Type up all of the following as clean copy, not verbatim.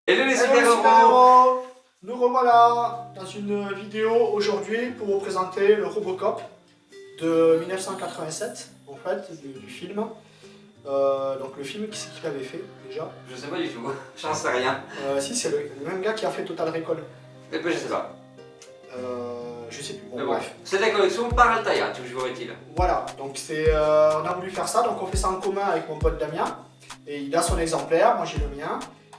Hello les Hello les super-héros. super-héros. Nous revoilà dans une vidéo aujourd'hui pour vous présenter le Robocop de 1987, en fait, du film. Donc le film, qui c'est qui l'avait fait déjà? Je sais pas du tout, j'en sais rien. Si, c'est le même gars qui a fait Total Recall. Et puis je sais pas. Je sais plus, bon, Mais bon, bref. c'est la collection par Altaïa, toujours est-il. Voilà, donc on a voulu faire ça, donc on fait ça en commun avec mon pote Damien. Et il a son exemplaire, moi j'ai le mien.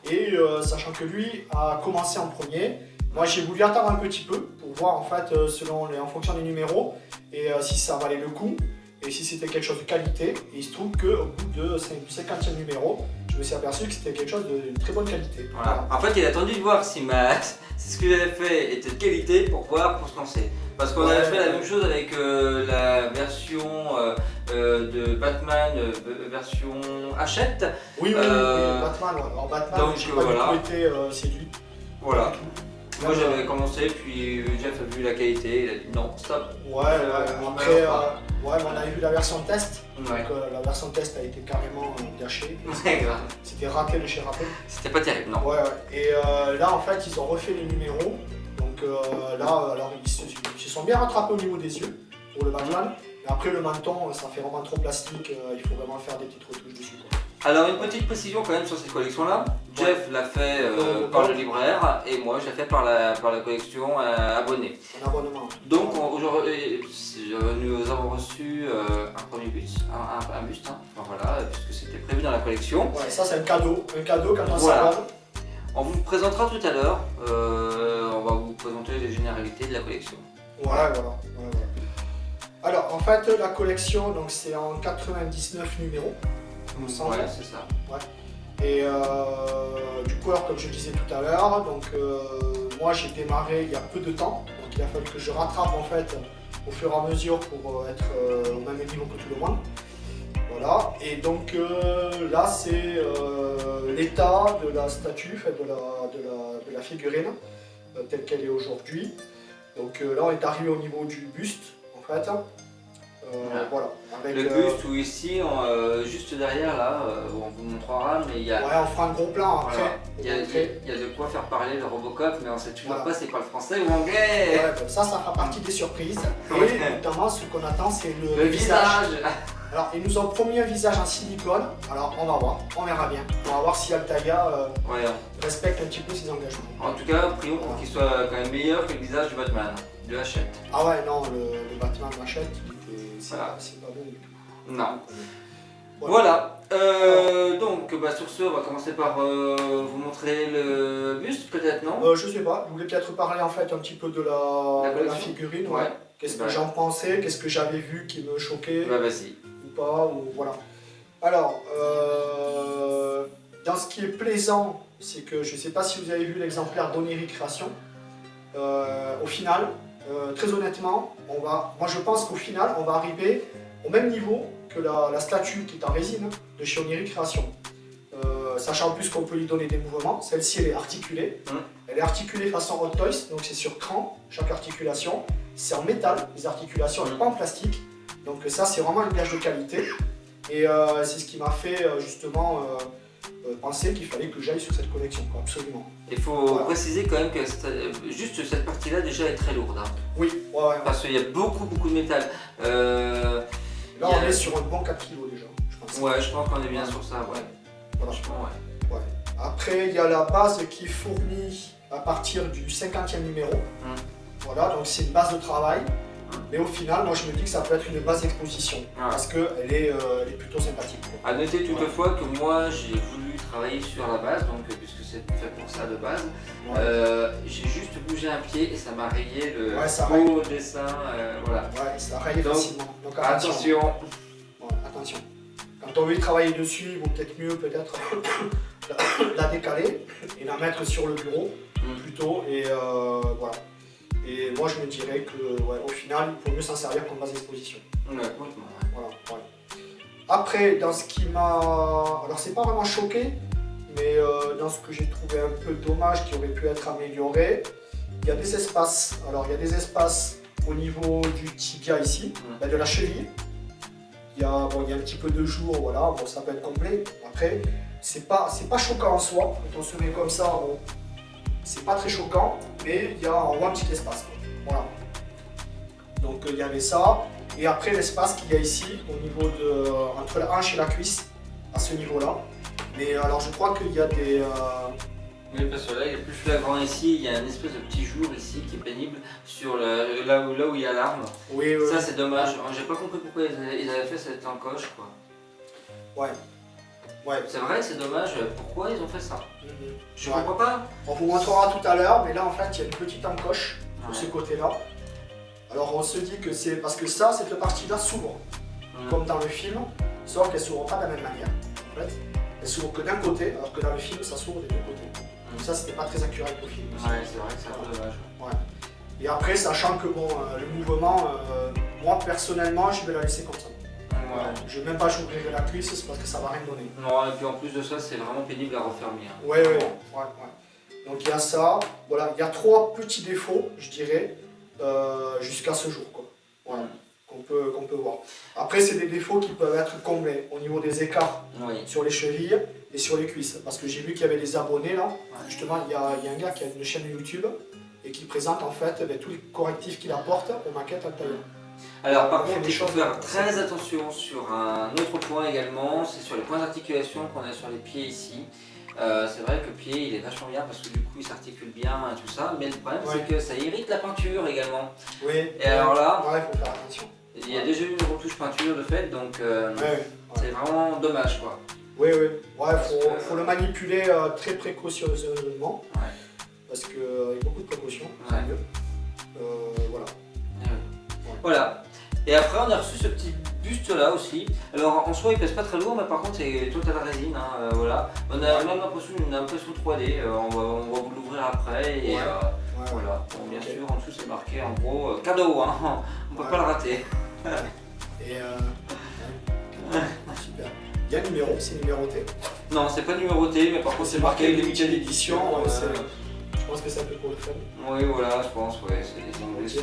Et sachant que lui a commencé en premier, moi j'ai voulu attendre un petit peu pour voir en fait en fonction des numéros et si ça valait le coup et si c'était quelque chose de qualité. Et il se trouve qu'au bout du 50e numéro, je me suis aperçu que c'était quelque chose de très bonne qualité. Voilà. En fait, il a attendu de voir si ce qu'il avait fait était de qualité pour se lancer. Parce qu'on avait fait la même chose avec la version de Batman, version Hachette. Oui, Batman. Alors Batman, j'ai pas du tout été séduit. Voilà. Moi j'avais commencé, puis Jeff a vu la qualité, il a dit non, stop. Après, on avait vu la version test, donc Ouais. la version test a été carrément gâchée. Ouais, grave. C'était raté de chez raté. C'était pas terrible, non. Et là en fait ils ont refait les numéros, donc alors ils se sont bien rattrapés au niveau des yeux pour le Batman. Mais après le menton ça fait vraiment trop plastique, il faut vraiment faire des petites retouches dessus, quoi. Alors une petite précision quand même sur cette collection là. Jeff l'a fait par le libraire et moi je l'ai fait par la collection abonnée. Un abonnement. Donc aujourd'hui nous avons reçu un premier buste, un buste, hein. Enfin, voilà, puisque c'était prévu dans la collection. Ouais, ça c'est un cadeau quand on Voilà. s'abonne. On vous présentera tout à l'heure, on va vous présenter les généralités de la collection. Voilà. Alors en fait la collection donc c'est en 99 numéros. Ouais, c'est ça. Et du coup, alors, comme je disais tout à l'heure, donc moi j'ai démarré il y a peu de temps, donc il a fallu que je rattrape en fait au fur et à mesure pour être au même niveau que tout le monde. Voilà, et donc là c'est l'état de la statue, de la figurine telle qu'elle est aujourd'hui. Donc là on est arrivé au niveau du buste en fait. Voilà. Avec, le buste où ici, juste derrière là, on vous montrera, mais il y a... Ouais, on fera un gros plan après. Voilà. Il y a de quoi faire parler le Robocop, mais on sait toujours pas c'est quoi le français ou l'anglais. Ouais, ben ça fera partie des surprises. Et notamment ce qu'on attend c'est le visage. Alors ils nous ont promis un visage en silicone, alors on va voir, on verra bien. On va voir si Altaïa respecte un petit peu ses engagements. En tout cas, prions pour qu'il soit quand même meilleur que le visage du Batman, de Hachette. Ah ouais, non, le Batman Hachette, c'est pas bon du tout. Non. Voilà. Donc sur ce, on va commencer par vous montrer le buste peut-être, non? Je sais pas, je voulais peut-être parler en fait un petit peu de la figurine. Ouais. Qu'est-ce que j'en pensais, qu'est-ce que j'avais vu qui me choquait. Bah vas-y. Ou pas, ou voilà. Alors, dans ce qui est plaisant, c'est que je sais pas si vous avez vu l'exemplaire d'Oniri Création. Au final, très honnêtement, moi je pense qu'au final, on va arriver au même niveau que la statue qui est en résine de chez Oniri Création. Sachant en plus qu'on peut lui donner des mouvements, celle-ci elle est articulée. Elle est articulée façon Hot Toys, donc c'est sur cran, chaque articulation. C'est en métal, les articulations, elles sont pas en plastique. Donc ça c'est vraiment une gage de qualité. Et c'est ce qui m'a fait justement penser qu'il fallait que j'aille sur cette collection, quoi, absolument. Il faut préciser quand même que juste cette partie-là déjà est très lourde. Hein. Oui, Parce qu'il y a beaucoup de métal. Là on est sur un bon 4 kg déjà, je pense. Ouais, je pense qu'on est bien sur ça, ouais. Franchement, ouais. Après il y a la base qui est fournie à partir du 50e numéro. Voilà, donc c'est une base de travail. Mais au final, moi je me dis que ça peut être une base d'exposition parce qu'elle est plutôt sympathique. A noter toutefois que moi j'ai voulu travailler sur la base, donc puisque c'est fait pour ça de base, j'ai juste bougé un pied et ça m'a rayé le beau dessin. Voilà. Ouais, ça raye facilement. Donc attention. Attention. Quand on veut travailler dessus, il vaut peut-être mieux la décaler et la mettre sur le bureau plutôt. Et voilà. Et moi je me dirais que au final il faut mieux s'en servir comme base d'exposition. Voilà. Après dans ce qui m'a... Alors c'est pas vraiment choqué, mais dans ce que j'ai trouvé un peu dommage qui aurait pu être amélioré, il y a des espaces. Alors il y a des espaces au niveau du tibia ici, de la cheville. Il y a un petit peu de jour, voilà, bon, ça peut être complet. Après, c'est pas choquant en soi. Quand on se met comme ça, bon, c'est pas très choquant, mais on voit un petit espace, quoi. Voilà. Donc il y avait ça, et après l'espace qu'il y a ici, au niveau entre la hanche et la cuisse, à ce niveau-là. Mais alors je crois qu'il y a des... Oui, parce que là, il est plus flagrant ici, il y a une espèce de petit jour ici qui est pénible sur là où il y a l'arme. Oui, ça c'est dommage, j'ai pas compris pourquoi ils avaient fait cette encoche quoi. Ouais. Ouais. C'est vrai, c'est dommage, pourquoi ils ont fait ça? Je Ouais. comprends pas. On vous montrera tout à l'heure, mais là en fait il y a une petite encoche sur ce côté-là. Alors on se dit que c'est parce que ça, cette partie-là s'ouvre, comme dans le film, sauf qu'elle ne s'ouvre pas de la même manière. En fait, elle s'ouvre que d'un côté, alors que dans le film, ça s'ouvre des deux côtés. Donc ça, c'était pas très accurate au film. Ouais, c'est vrai que c'est un peu dommage. Ouais. Et après, sachant que bon, le mouvement, moi personnellement, je vais la laisser comme ça. Ouais. Je ne vais même pas j'ouvrirai la cuisse, c'est parce que ça va rien donner. Non, et puis en plus de ça, c'est vraiment pénible à refermer. Hein. Ouais. Donc il y a ça, voilà, il y a 3 petits défauts, je dirais, jusqu'à ce jour, quoi. Voilà, qu'on peut voir. Après, c'est des défauts qui peuvent être comblés au niveau des écarts sur les chevilles et sur les cuisses. Parce que j'ai vu qu'il y avait des abonnés là. Justement, il y a un gars qui a une chaîne YouTube et qui présente en fait tous les correctifs qu'il apporte aux maquettes à tailleur. Alors par contre, il faut faire très attention sur un autre point également, c'est sur les points d'articulation qu'on a sur les pieds ici. C'est vrai que le pied il est vachement bien parce que du coup il s'articule bien et tout ça, mais le problème c'est que ça irrite la peinture également. Oui. Et alors là, il faut faire attention. Il y a déjà eu une retouche peinture de fait, donc c'est vraiment dommage quoi. Oui. Ouais, faut le manipuler très précautionneusement. Parce qu'il y a beaucoup de précautions, c'est mieux. Voilà. Voilà. Et après on a reçu ce petit buste là aussi. Alors en soi il pèse pas très lourd, mais par contre c'est total résine. Hein, voilà. On a même une impression 3D. On va vous l'ouvrir après. Et voilà. Bon, bien sûr en dessous c'est marqué en gros cadeau. Hein. On peut pas le rater. Et super. Il y a un numéro, c'est numéroté. Non, c'est pas numéroté, mais par contre c'est marqué limited edition. Je pense que c'est un peu pour le fun. Oui, voilà, je pense, c'est des English.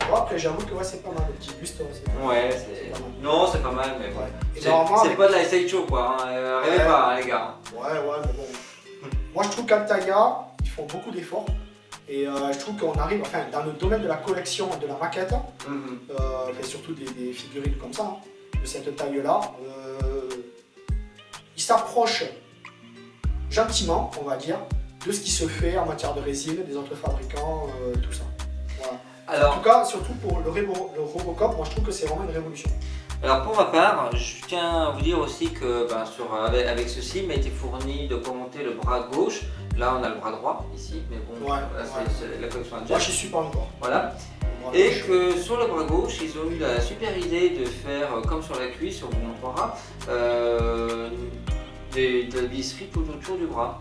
Bon, après, j'avoue que c'est pas mal, le petit buste. Non, c'est pas mal, mais bon. C'est pas de la sideshow quoi, hein. Rêvez pas, hein, les gars. Ouais, mais bon. Moi, je trouve qu'Altaya, ils font beaucoup d'efforts. Et je trouve qu'on arrive, enfin, dans le domaine de la collection de la maquette, et surtout des figurines comme ça, de cette taille-là, ils s'approchent gentiment, on va dire, de ce qui se fait en matière de résine, des autres fabricants, tout ça. Voilà. Alors, en tout cas, surtout pour le Robocop, moi je trouve que c'est vraiment une révolution. Alors pour ma part, je tiens à vous dire aussi que avec ceci m'a été fourni de commenter le bras gauche. Là on a le bras droit ici, mais bon, c'est la collection Adjust. Moi j'y suis pas encore. Voilà. Et que sur le bras gauche, ils ont eu la super idée de faire, comme sur la cuisse, on vous montrera, de la visserie tout autour du bras.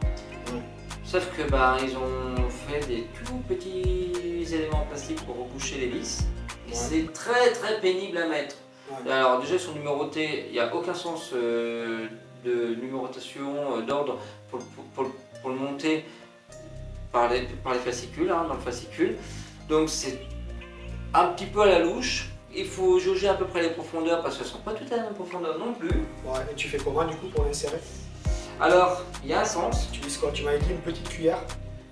Sauf que ils ont fait des tout petits éléments plastiques pour reboucher les vis. Et c'est très très pénible à mettre. Alors déjà ils sont numérotés, il n'y a aucun sens de numérotation, d'ordre pour le monter par les fascicules, dans le fascicule. Donc c'est un petit peu à la louche. Il faut jauger à peu près les profondeurs parce qu'elles ne sont pas toutes à la même profondeur non plus. Et tu fais comment du coup pour l'insérer? Alors, il y a un sens. Tu dis quoi? Tu m'avais dit une petite cuillère?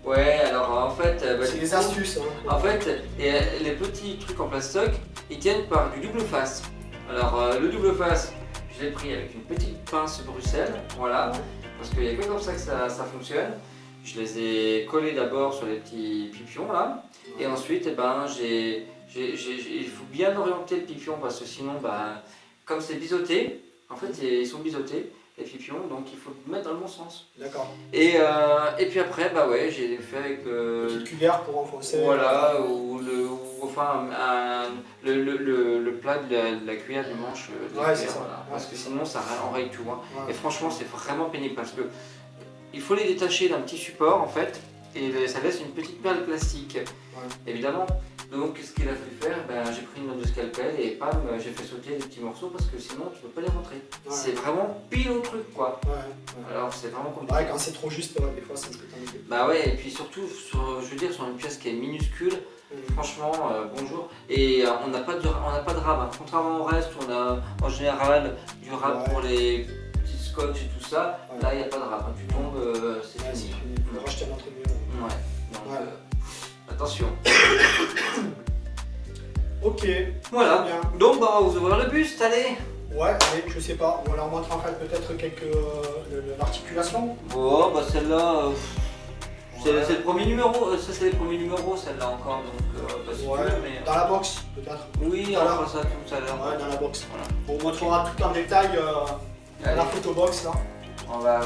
Ouais, alors en fait... c'est des astuces. En fait, les petits trucs en plastoc, ils tiennent par du double face. Alors le double face, je l'ai pris avec une petite pince Bruxelles, voilà, parce qu'il n'y a que comme ça que ça fonctionne. Je les ai collés d'abord sur les petits pipions là, et ensuite il faut bien orienter le pipion parce que sinon, comme c'est biseauté, en fait ils sont biseautés les pipions, donc il faut le mettre dans le bon sens. D'accord. Et puis après, j'ai fait avec... petite cuillère pour enfoncer. Voilà, ou le plat de la cuillère du manche. C'est ça. Voilà, parce que sinon ça enraye tout. Hein. Et franchement, c'est vraiment pénible parce que il faut les détacher d'un petit support en fait, et ça laisse une petite perle plastique, évidemment. Donc ce qu'il a fallu faire, j'ai pris une note de scalpel et j'ai fait sauter des petits morceaux parce que sinon tu peux pas les rentrer. C'est vraiment pile au truc quoi. Alors c'est vraiment compliqué. Quand c'est trop juste, des fois c'est un peu tendu. Et puis surtout, sur une pièce qui est minuscule, franchement, bonjour. Et on n'a pas de rab. Contrairement au reste, on a en général du rab pour les petites scotch et tout ça, Ouais. là il n'y a pas de rap, quand tu tombes, c'est Ouais, fini. il faut racheter un autre mieux. Ouais, donc Ouais. attention. Ok. Voilà, Très bien. donc bah, on va vous ouvrir le buste, allez. Ouais, allez, je sais pas. On va leur montrer en fait peut-être quelques l'articulation. Bon, bah celle-là, c'est Ouais. c'est le premier numéro, ça c'est les premiers numéros, celle-là encore, donc bah, si Ouais. tu veux, mais... Dans la box, peut-être. Oui, Tout on à l'heure. fera ça tout à l'heure. Ouais, dans la box. Voilà. On vous montrera tout en détail dans Allez, la photobox là. on va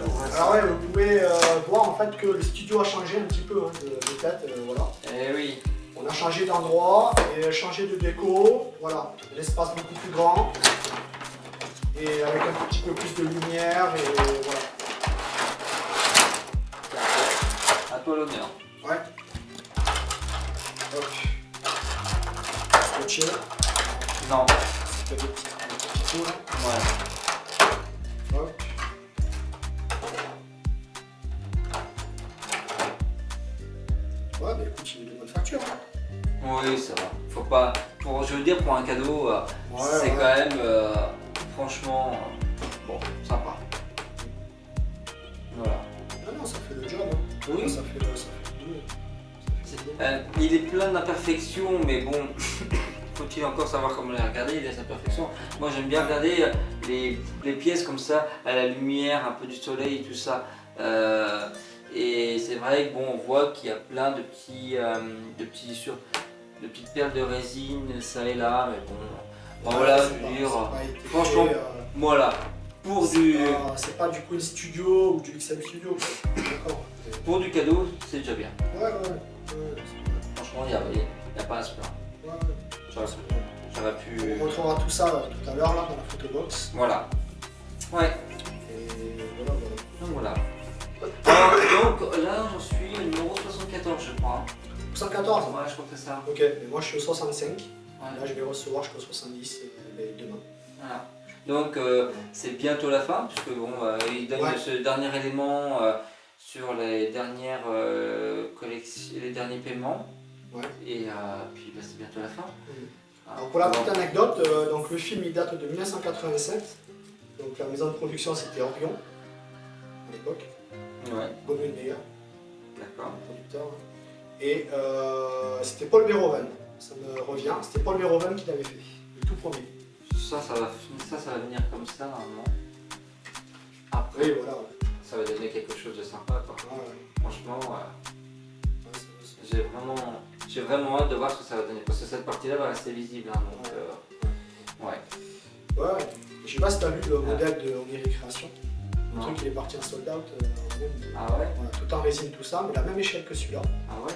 ouvrir ça. Alors ouais, vous pouvez voir en fait que le studio a changé un petit peu hein, de tête, voilà. Eh oui. On a changé d'endroit et changé de déco, voilà. L'espace beaucoup plus grand et avec un petit peu plus de lumière et voilà. À toi l'honneur. Ouais. Hop. Scotché, Non. c'est des petits trous là. Ouais. Hop. Ouais, bah écoute, il est de bonne facture. Hein. Oui, ça va. Faut pas. Je veux dire, pour un cadeau, Ouais, c'est ouais. quand même, franchement, bon, sympa. Voilà. Ah non, ça fait le job. Hein. Oui. Ça fait le boulot. Ça fait le boulot. Il est plein d'imperfections, mais bon, faut-il encore savoir comment les regarder, les imperfections. Moi, j'aime bien regarder les pièces comme ça, à la lumière, un peu du soleil et tout ça. Et c'est vrai que bon, on voit qu'il y a plein de petites perles de résine, ça et là, mais bon, Ouais, voilà, c'est je pas- veux dire, c'est pas été franchement, fait, voilà, pour du c'est pas du Queen Studio ou du XM Studio. Quoi. D'accord. pour du cadeau, c'est déjà bien. Ouais, ouais, ouais. Franchement, il y a pas à se plaindre. Ouais, ouais. J'aurais pu. On retrouvera tout ça tout à l'heure là dans la photobox. Voilà. Ouais. Et voilà, voilà. Donc voilà. Alors, donc là, j'en suis au numéro 74, je crois. 114. Ouais, je crois que c'est ça. Ok, mais moi je suis au 65. Ouais. Là je vais recevoir jusqu'au 70 demain. Voilà. Donc c'est bientôt la fin, puisque bon, il donne Ouais. ce dernier élément sur les dernières collections, les derniers paiements. Ouais. Et puis bah, c'est bientôt la fin. Alors pour la petite anecdote, donc le film il date de 1987. Donc la maison de production c'était Orion à l'époque. Ouais, Goldwyn Mayer, d'accord. producteur. Hein. Et c'était Paul Verhoeven, ça me revient. C'était Paul Verhoeven qui l'avait fait, le tout premier. Ça va venir comme ça normalement. Après, Oui, voilà. ça va donner quelque chose de sympa, quoi. Ouais, ouais. Franchement, Ouais, c'est- j'ai vraiment hâte de voir ce que ça va donner. Parce que cette partie-là va rester visible. Hein, donc, ouais. Ouais, je sais pas si tu as vu le modèle de Oniri Création. Le Non. truc il est parti en sold out, Ah ouais? voilà, tout en résine, tout ça, mais la même échelle que celui-là. Ah ouais?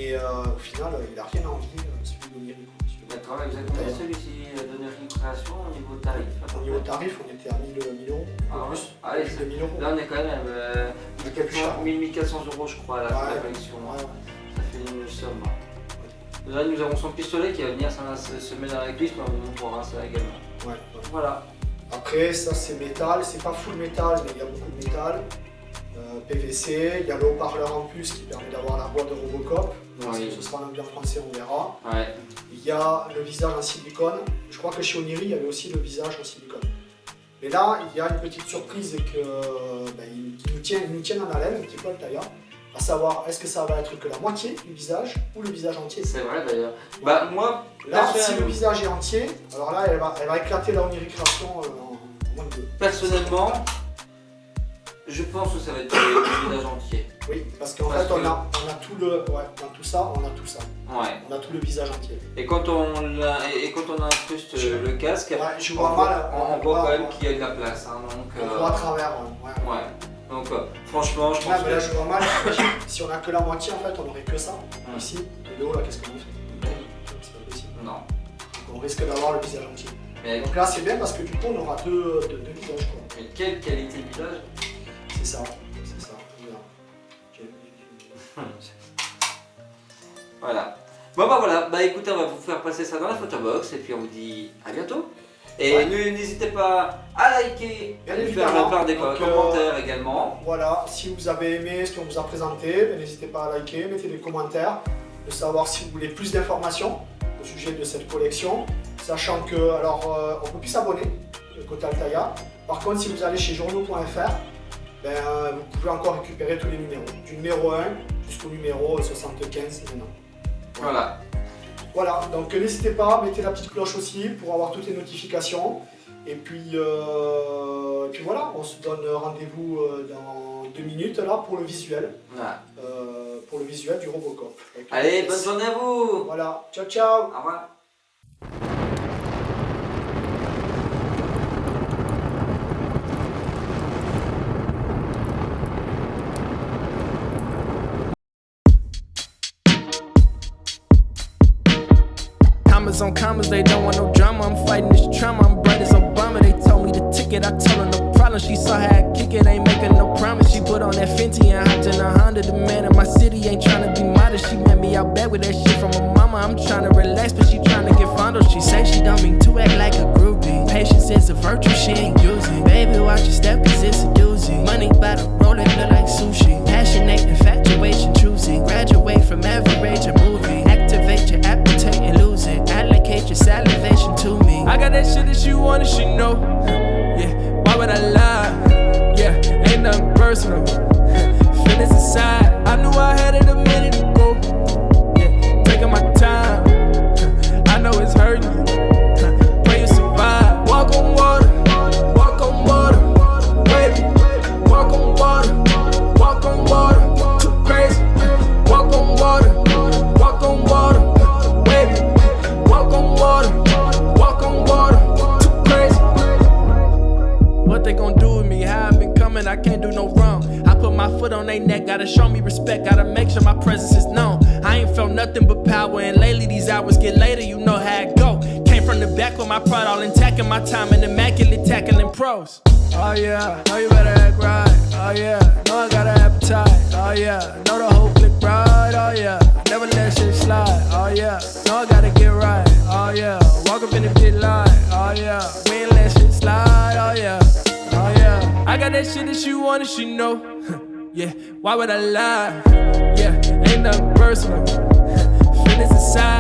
Et au final, il a rien à envier celui d'Oniri. D'accord, exactement. Celui-ci, Donnerie Création, au niveau tarif. Au niveau tarif, on était à 1000 euros, Ah en ouais. plus, Ah ouais, plus de 1000 euros. Là, on est quand même C'est quelque chose. 1400 euros, je crois, la Ouais. collection. Ouais, ouais. Ça fait une somme. Là, nous avons son pistolet qui va venir se mettre dans la cuisse, mais on montrera ça également. Ouais, ouais. Voilà. Après, ça c'est métal, c'est pas full métal, mais il y a beaucoup de métal. PVC, il y a le haut-parleur en plus qui permet d'avoir la voix de Robocop. Oui. Ce sera en anglais en français, on verra. Ouais. Il y a le visage en silicone. Je crois que chez Oniri, il y avait aussi le visage en silicone. Mais là, il y a une petite surprise qu'ils nous tiennent en haleine, un petit peu le tailleur. À savoir, est-ce que ça va être que la moitié du visage ou le visage entier? C'est vrai d'ailleurs. Bah, moi, Là, si le personnellement, visage est entier, alors là, elle va éclater la Oniri Création en moins de deux. personnellement, je pense que ça va être le visage entier. Oui, parce qu'en Parce fait, que- on a tout le. Ouais, on a tout ça, on a tout ça. Ouais. On a tout le visage entier. Et quand on incruste le casque, Ouais, je on vois mal. on voit quand même qu'il y a de la place. Hein, donc, On voit à travers, ouais. ouais. Donc, franchement, je pense Là, mais là, que. je vois mal. Si on a que la moitié, en fait, on aurait que ça. Ici, et le haut, là, qu'est-ce qu'on fait? C'est pas possible. Non. Donc, on risque d'avoir le visage entier. Mais, Donc là, c'est bien parce que du coup, on aura deux visages, quoi. mais quelle qualité de visage. C'est ça. C'est ça. On verra. Voilà. Bon bah voilà, bah écoutez, on va vous faire passer ça dans la photobox et puis on vous dit à bientôt. Et Ouais. n'hésitez pas à liker, Bien et faire évidemment. la part des Donc, commentaires également. Voilà, si vous avez aimé ce qu'on vous a présenté, ben, n'hésitez pas à liker, mettez des commentaires, de savoir si vous voulez plus d'informations au sujet de cette collection, sachant que, alors, on peut plus s'abonner, côté Altaïa. Par contre, si vous allez chez journaux.fr, ben, vous pouvez encore récupérer tous les numéros, du numéro 1 jusqu'au numéro 75 maintenant. Voilà. Voilà, donc n'hésitez pas, mettez la petite cloche aussi pour avoir toutes les notifications. Et puis voilà, on se donne rendez-vous dans 2 minutes là pour le visuel. Voilà. Pour le visuel du Robocop. Allez, bonne journée à vous. Voilà, ciao ciao. Au revoir. Commas on commas, they don't want no drama. I'm fighting this trauma, I'm bright as Obama. They told me the ticket, I told her no problem. She saw how I kick it, ain't making no promise. She put on that Fenty and hopped in a Honda. The man in my city ain't tryna be modest. She met me out back with that shit from her mama. I'm tryna relax, but she tryna get fondled. She say she don't mean to act like a groupie. Patience is a virtue, she ain't using. Baby, watch your step, cause it's a doozy. Money by the roll, it look like sushi. Passionate, infatuation, choosy. Graduate from average, a movie. Activate your appetite and lose it. Allocate your salivation to me. I got that shit that she want and she know. Yeah, why would I lie? Yeah, ain't nothing personal. Feelings aside, I knew I had it a minute ago. Yeah, taking my time. I know it's hurting you. Pray you survive. Walk on water, walk on water, baby. Walk on water, walk on water. Too crazy. Walk on water, walk on water, baby. Walk on water, walk on water. Too crazy. What they gon' do with me? How I been coming? I can't do no wrong. I put my foot on their neck, gotta show me respect, gotta make sure my presence is known. I ain't felt nothing but power, and lately these hours get later, you know how it go. Came from the back with my pride all intact, and my time in immaculate tackling pros. Oh yeah, know you better act right. Oh yeah, know I got an appetite. Oh yeah, know the whole click right. Oh yeah, never let shit slide. Oh yeah, know I gotta get right. Oh yeah, walk up in the pit line. Oh yeah, we ain't let shit slide. Oh yeah, oh yeah, I got that shit that she want and she know. Yeah, why would I lie? Yeah, ain't nothing personal. Feelings aside.